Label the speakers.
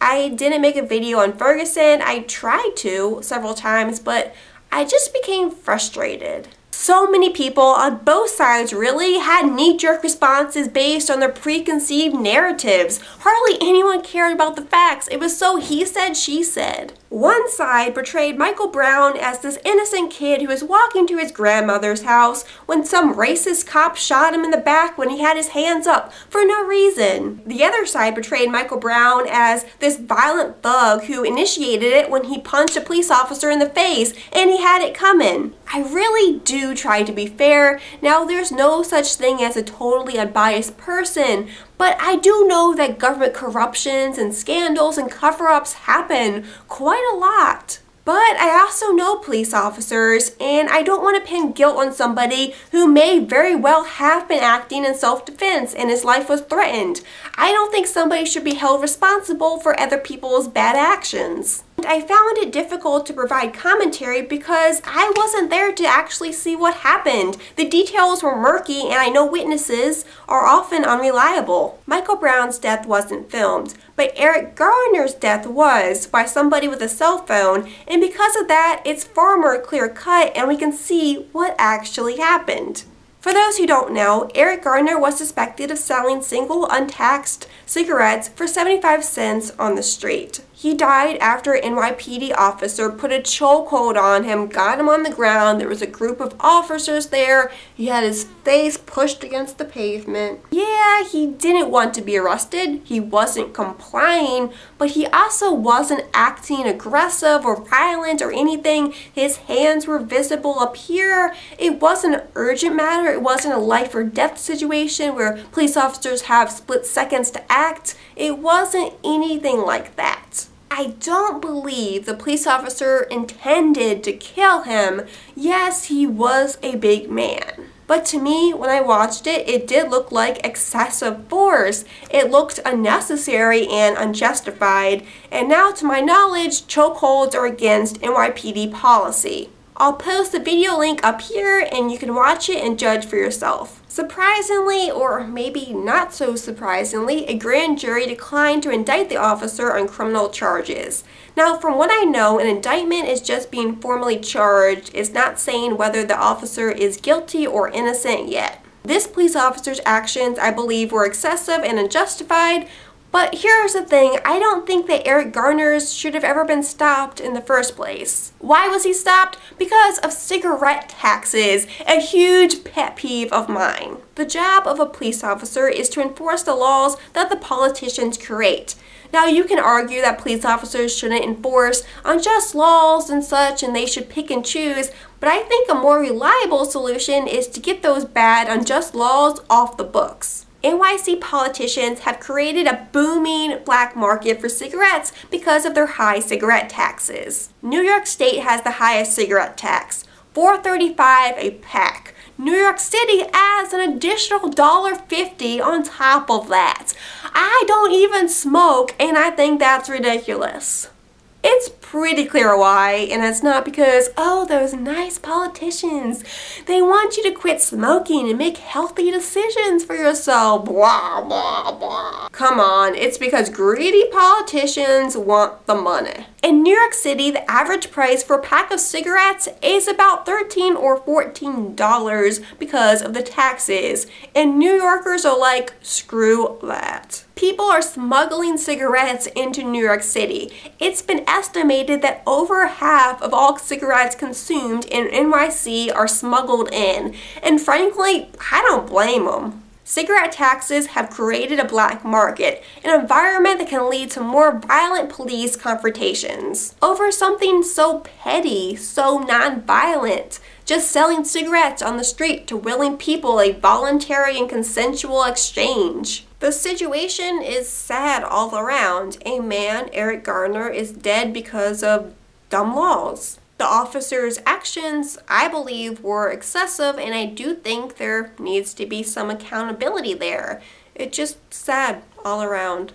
Speaker 1: I didn't make a video on Ferguson. I tried to several times, but I just became frustrated. So many people on both sides really had knee-jerk responses based on their preconceived narratives. Hardly anyone cared about the facts. It was so he said, she said. One side portrayed Michael Brown as this innocent kid who was walking to his grandmother's house when some racist cop shot him in the back when he had his hands up for no reason. The other side portrayed Michael Brown as this violent thug who initiated it when he punched a police officer in the face and he had it coming. I really do try to be fair. Now, there's no such thing as a totally unbiased person, but I do know that government corruptions and scandals and cover-ups happen quite a lot. But I also know police officers, and I don't want to pin guilt on somebody who may very well have been acting in self-defense and his life was threatened. I don't think somebody should be held responsible for other people's bad actions. I found it difficult to provide commentary because I wasn't there to actually see what happened. The details were murky and I know witnesses are often unreliable. Michael Brown's death wasn't filmed, but Eric Garner's death was by somebody with a cell phone, and because of that, it's far more clear-cut and we can see what actually happened. For those who don't know, Eric Garner was suspected of selling single untaxed cigarettes for 75 cents on the street. He died after an NYPD officer put a chokehold on him, got him on the ground. There was a group of officers there. He had his face pushed against the pavement. Yeah, he didn't want to be arrested. He wasn't complying, but he also wasn't acting aggressive or violent or anything. His hands were visible up here. It wasn't an urgent matter. It wasn't a life or death situation where police officers have split seconds to act. It wasn't anything like that. I don't believe the police officer intended to kill him. Yes, he was a big man. But to me, when I watched it, it did look like excessive force. It looked unnecessary and unjustified. And now, to my knowledge, chokeholds are against NYPD policy. I'll post the video link up here and you can watch it and judge for yourself. Surprisingly, or maybe not so surprisingly, a grand jury declined to indict the officer on criminal charges. Now, from what I know, an indictment is just being formally charged. It's not saying whether the officer is guilty or innocent yet. This police officer's actions, I believe, were excessive and unjustified. But here's the thing, I don't think that Eric Garner's should have ever been stopped in the first place. Why was he stopped? Because of cigarette taxes, a huge pet peeve of mine. The job of a police officer is to enforce the laws that the politicians create. Now, you can argue that police officers shouldn't enforce unjust laws and such, and they should pick and choose, but I think a more reliable solution is to get those bad, unjust laws off the books. NYC politicians have created a booming black market for cigarettes because of their high cigarette taxes. New York State has the highest cigarette tax, $4.35 a pack. New York City adds an additional $1.50 on top of that. I don't even smoke, and I think that's ridiculous. It's pretty clear why, and it's not because, oh, those nice politicians, they want you to quit smoking and make healthy decisions for yourself, blah, blah, blah. Come on, it's because greedy politicians want the money. In New York City, the average price for a pack of cigarettes is about $13 or $14 because of the taxes, and New Yorkers are like, screw that. People are smuggling cigarettes into New York City. It's been estimated that over half of all cigarettes consumed in NYC are smuggled in, and frankly, I don't blame them. Cigarette taxes have created a black market, an environment that can lead to more violent police confrontations over something so petty, so non-violent. Just selling cigarettes on the street to willing people, a voluntary and consensual exchange. The situation is sad all around. A man, Eric Garner, is dead because of dumb laws. The officer's actions, I believe, were excessive, and I do think there needs to be some accountability there. It's just sad all around.